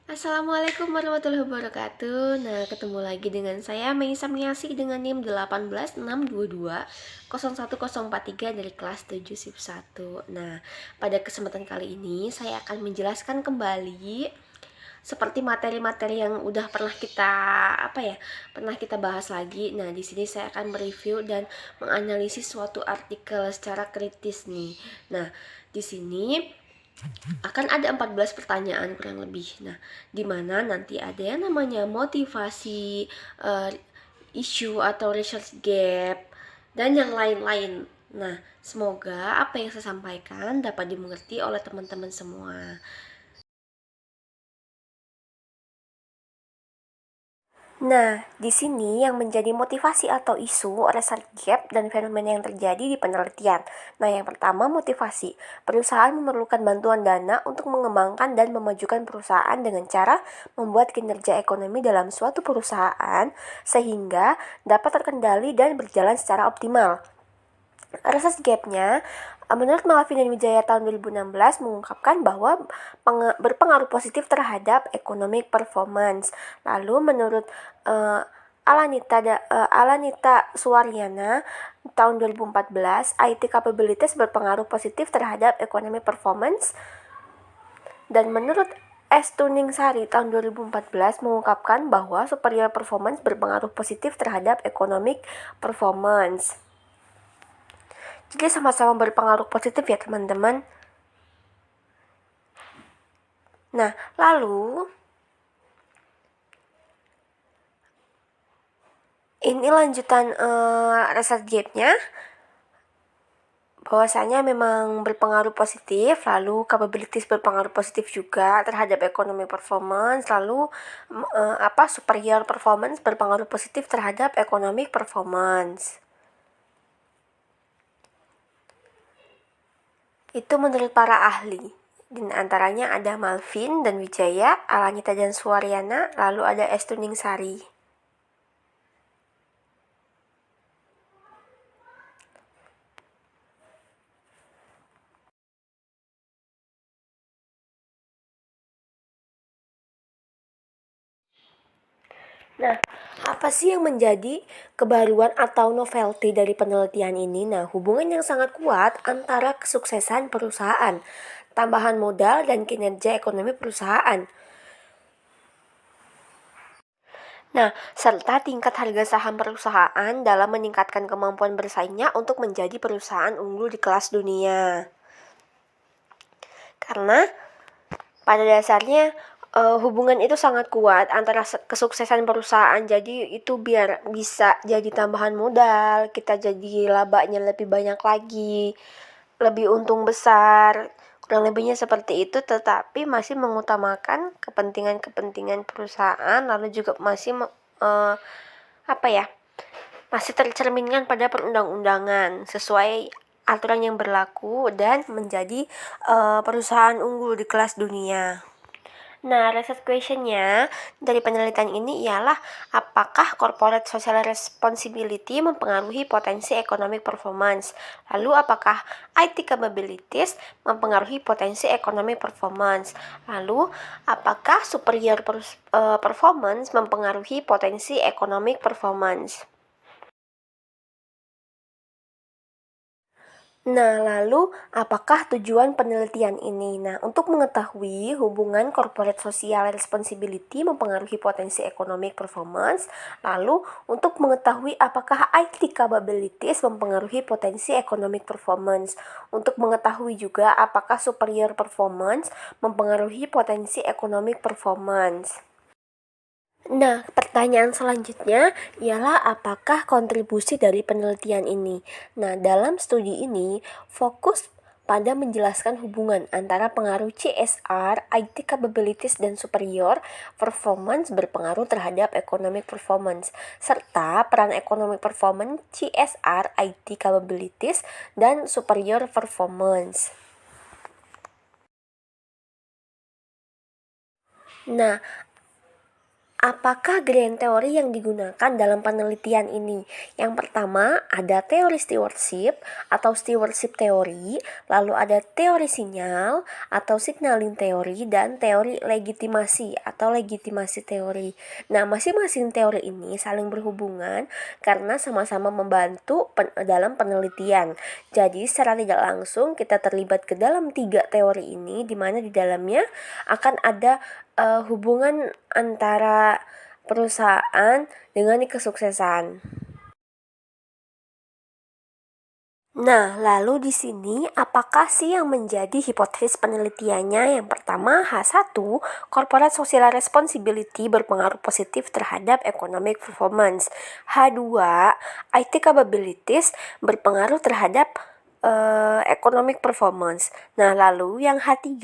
Assalamualaikum warahmatullahi wabarakatuh. Nah, ketemu lagi dengan saya Meisa Miasi dengan NIM 18622 01043 dari kelas 7 SIP 1. Nah, pada kesempatan kali ini saya akan menjelaskan kembali seperti materi-materi yang udah pernah kita bahas lagi. Nah, di sini saya akan mereview dan menganalisis suatu artikel secara kritis nih. Nah, di sini akan ada 14 pertanyaan kurang lebih. Nah, di mana nanti ada yang namanya motivasi, isu atau research gap, dan yang lain-lain. Nah, semoga apa yang saya sampaikan dapat dimengerti oleh teman-teman semua. Nah, di sini yang menjadi motivasi atau isu research gap dan fenomena yang terjadi di penelitian. Nah, yang pertama motivasi. Perusahaan memerlukan bantuan dana untuk mengembangkan dan memajukan perusahaan dengan cara membuat kinerja ekonomi dalam suatu perusahaan sehingga dapat terkendali dan berjalan secara optimal. Research gap-nya, menurut Malvin dan Wijaya tahun 2016 mengungkapkan bahwa berpengaruh positif terhadap economic performance. Lalu menurut Alanita Suwaryana tahun 2014, IT capabilities berpengaruh positif terhadap economic performance. Dan menurut S. Tuningsari tahun 2014 mengungkapkan bahwa superior performance berpengaruh positif terhadap economic performance. Jadi sama-sama berpengaruh positif ya teman-teman. Nah, lalu ini lanjutan research gap-nya, bahwasanya memang berpengaruh positif, lalu capabilities berpengaruh positif juga terhadap economic performance, lalu superior performance berpengaruh positif terhadap economic performance. Itu menurut para ahli. Di antaranya ada Malvin dan Wijaya, Alanita dan Suwaryana, lalu ada S. Tuningsari. Nah, apa sih yang menjadi kebaruan atau novelty dari penelitian ini? Nah, hubungan yang sangat kuat antara kesuksesan perusahaan, tambahan modal, dan kinerja ekonomi perusahaan. Nah, serta tingkat harga saham perusahaan dalam meningkatkan kemampuan bersaingnya untuk menjadi perusahaan unggul di kelas dunia. Karena pada dasarnya hubungan itu sangat kuat antara kesuksesan perusahaan, jadi itu biar bisa jadi tambahan modal, kita jadi labanya lebih banyak lagi, lebih untung besar, kurang lebihnya seperti itu, tetapi masih mengutamakan kepentingan perusahaan, lalu juga masih masih tercerminkan pada perundang-undangan sesuai aturan yang berlaku dan menjadi perusahaan unggul di kelas dunia. Nah, research question-nya dari penelitian ini ialah apakah corporate social responsibility mempengaruhi potensi economic performance? Lalu apakah IT capabilities mempengaruhi potensi economic performance? Lalu apakah superior performance mempengaruhi potensi economic performance? Nah, lalu apakah tujuan penelitian ini? Nah, untuk mengetahui hubungan corporate social responsibility mempengaruhi potensi economic performance, lalu untuk mengetahui apakah IT capabilities mempengaruhi potensi economic performance, untuk mengetahui juga apakah superior performance mempengaruhi potensi economic performance. Nah, pertanyaan selanjutnya ialah apakah kontribusi dari penelitian ini? Nah, dalam studi ini fokus pada menjelaskan hubungan antara pengaruh CSR, IT capabilities, dan superior performance berpengaruh terhadap economic performance, serta peran economic performance, CSR, IT capabilities, dan superior performance. Nah, Apakah grand teori yang digunakan dalam penelitian ini? Yang pertama, ada teori stewardship atau stewardship teori, lalu ada teori sinyal atau signaling teori, dan teori legitimasi atau legitimasi teori. Nah, masing-masing teori ini saling berhubungan karena sama-sama membantu dalam penelitian. Jadi, secara tidak langsung kita terlibat ke dalam 3 teori ini, di mana di dalamnya akan ada hubungan antara perusahaan dengan kesuksesan. Nah, lalu di sini apakah sih yang menjadi hipotesis penelitiannya? Yang pertama, H1, Corporate Social Responsibility berpengaruh positif terhadap economic performance. H2, IT capabilities berpengaruh terhadap economic performance. Nah, lalu yang H3,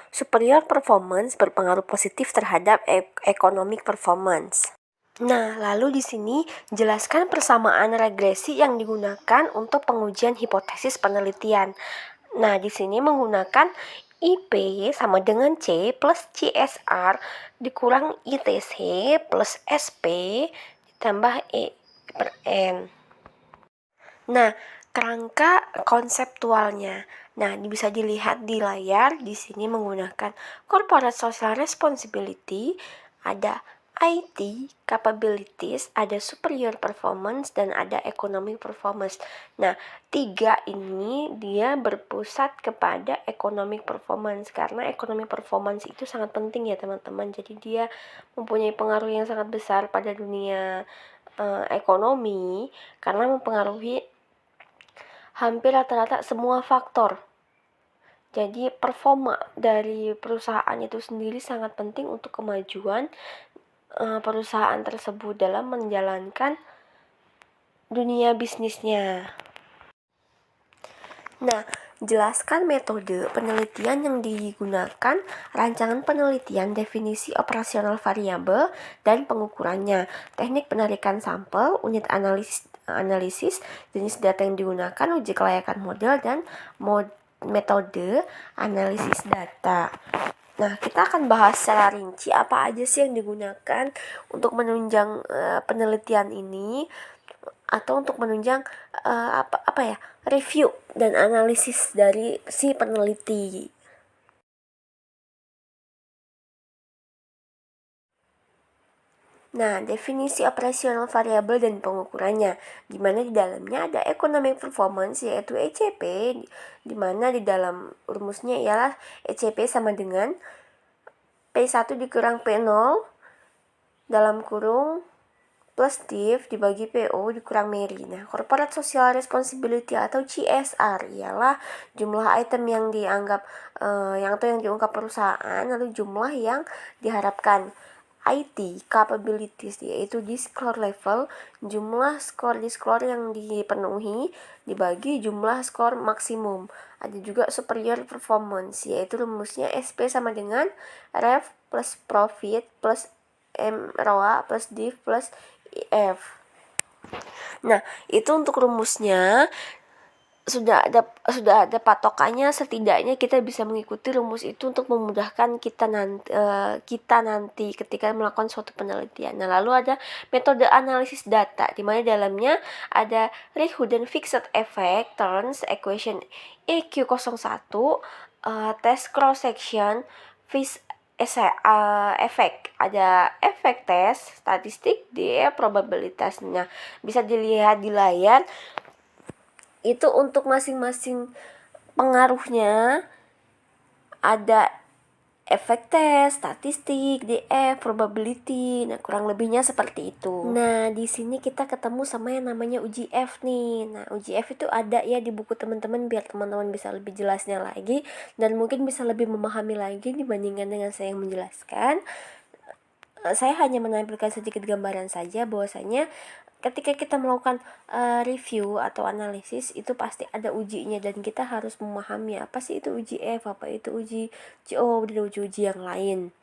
superior performance berpengaruh positif terhadap economic performance. Nah, lalu di sini jelaskan persamaan regresi yang digunakan untuk pengujian hipotesis penelitian. Nah, di sini menggunakan IP sama dengan C plus CSR dikurang ITC plus SP ditambah E per N. Nah, kerangka konseptualnya. Nah, bisa dilihat di layar. Di sini menggunakan corporate social responsibility, ada IT capabilities, ada superior performance, dan ada economic performance. Nah, 3 ini dia berpusat kepada economic performance karena economic performance itu sangat penting ya teman-teman. Jadi dia mempunyai pengaruh yang sangat besar pada dunia ekonomi karena mempengaruhi hampir rata-rata semua faktor. Jadi performa dari perusahaan itu sendiri sangat penting untuk kemajuan perusahaan tersebut dalam menjalankan dunia bisnisnya. Nah, jelaskan metode penelitian yang digunakan, rancangan penelitian, definisi operasional variabel, dan pengukurannya, teknik penarikan sampel, unit analisis, jenis data yang digunakan, uji kelayakan model, dan metode analisis data. Nah, kita akan bahas secara rinci apa aja sih yang digunakan untuk menunjang penelitian ini atau untuk menunjang review dan analisis dari si peneliti. Nah, definisi operasional variabel dan pengukurannya, di mana di dalamnya ada economic performance yaitu ECP, di mana di dalam rumusnya ialah ECP sama dengan P1 dikurang P0 dalam kurung plus div dibagi PO dikurang MERI. Nah, corporate social responsibility atau CSR ialah jumlah item yang dianggap yang diungkap perusahaan, lalu jumlah yang diharapkan. IT capabilities yaitu di score level, jumlah skor di score yang dipenuhi dibagi jumlah skor maksimum. Ada juga superior performance yaitu rumusnya SP sama dengan rev plus profit plus ROA plus div plus IF. Nah, itu untuk rumusnya. Sudah ada patokannya, setidaknya kita bisa mengikuti rumus itu untuk memudahkan kita nanti ketika melakukan suatu penelitian. Nah, lalu ada metode analisis data di mana dalamnya ada Rayhood dan Fixed Effect Turns Equation EQ01, test cross section, efek, ada efek tes, statistik, dia probabilitas. Nah, bisa dilihat di layar itu untuk masing-masing pengaruhnya ada efek tes, statistik, DF, probability. Nah, kurang lebihnya seperti itu. Nah, di sini kita ketemu sama yang namanya uji F nih. Nah, uji F itu ada ya di buku teman-teman biar teman-teman bisa lebih jelasnya lagi dan mungkin bisa lebih memahami lagi dibandingkan dengan saya yang menjelaskan. Saya hanya menampilkan sedikit gambaran saja bahwasanya ketika kita melakukan review atau analisis itu pasti ada ujinya dan kita harus memahami apa sih itu uji F, apa itu uji CO, dan uji-uji yang lain.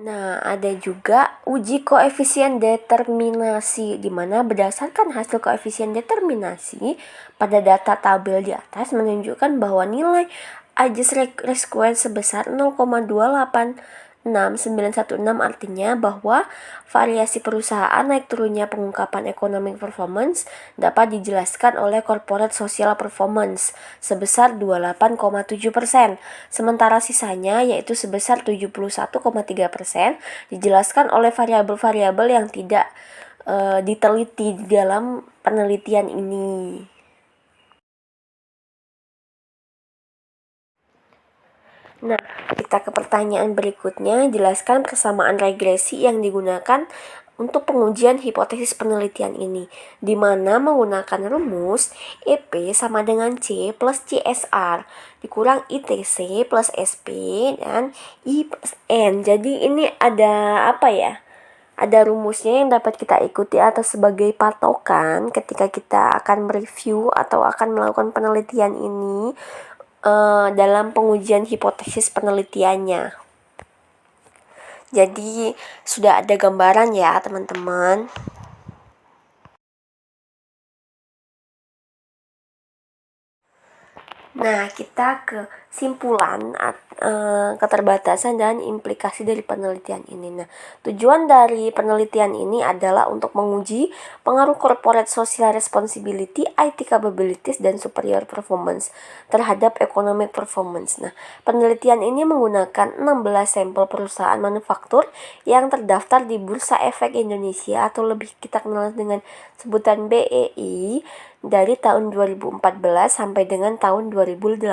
Nah, ada juga uji koefisien determinasi di mana berdasarkan hasil koefisien determinasi pada data tabel di atas menunjukkan bahwa nilai adjust resquare sebesar 0,28 6916 artinya bahwa variasi perusahaan naik turunnya pengungkapan economic performance dapat dijelaskan oleh corporate social performance sebesar 28,7%. Sementara sisanya yaitu sebesar 71,3% dijelaskan oleh variabel-variabel yang tidak diteliti di dalam penelitian ini. Nah, kita ke pertanyaan berikutnya. Jelaskan persamaan regresi yang digunakan untuk pengujian hipotesis penelitian ini, di mana menggunakan rumus EP sama dengan C plus CSR dikurang ITC plus SP dan I plus N. Jadi ini ada apa ya? Ada rumusnya yang dapat kita ikuti atau sebagai patokan ketika kita akan mereview atau akan melakukan penelitian ini dalam pengujian hipotesis penelitiannya. Jadi sudah ada gambaran ya teman-teman. Nah, kita ke simpulan keterbatasan dan implikasi dari penelitian ini. Nah, tujuan dari penelitian ini adalah untuk menguji pengaruh corporate social responsibility, IT capabilities, dan superior performance terhadap economic performance. Nah, penelitian ini menggunakan 16 sampel perusahaan manufaktur yang terdaftar di Bursa Efek Indonesia atau lebih kita kenal dengan sebutan BEI dari tahun 2014 sampai dengan tahun 2018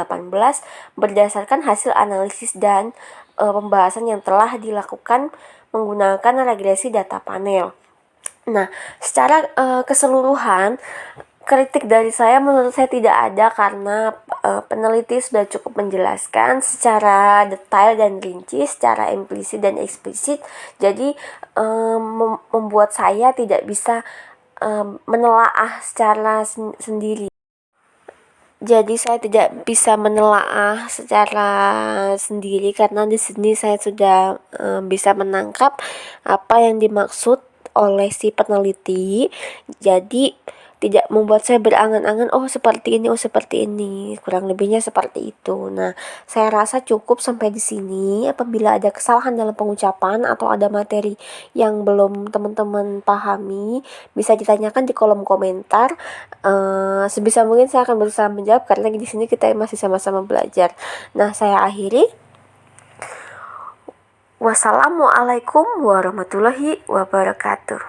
berdasarkan hasil analisis dan pembahasan yang telah dilakukan menggunakan regresi data panel. Nah, secara keseluruhan kritik dari saya menurut saya tidak ada karena peneliti sudah cukup menjelaskan secara detail dan rinci, secara implisit dan eksplisit. Jadi membuat saya tidak bisa menelaah secara sendiri. Jadi saya tidak bisa menelaah secara sendiri karena di sini saya sudah bisa menangkap apa yang dimaksud oleh si peneliti. Jadi tidak membuat saya berangan-angan oh seperti ini, kurang lebihnya seperti itu. Nah, saya rasa cukup sampai di sini. Apabila ada kesalahan dalam pengucapan atau ada materi yang belum teman-teman pahami, bisa ditanyakan di kolom komentar. Sebisa mungkin saya akan berusaha menjawab karena di sini kita masih sama-sama belajar. Nah, saya akhiri. Wassalamualaikum warahmatullahi wabarakatuh.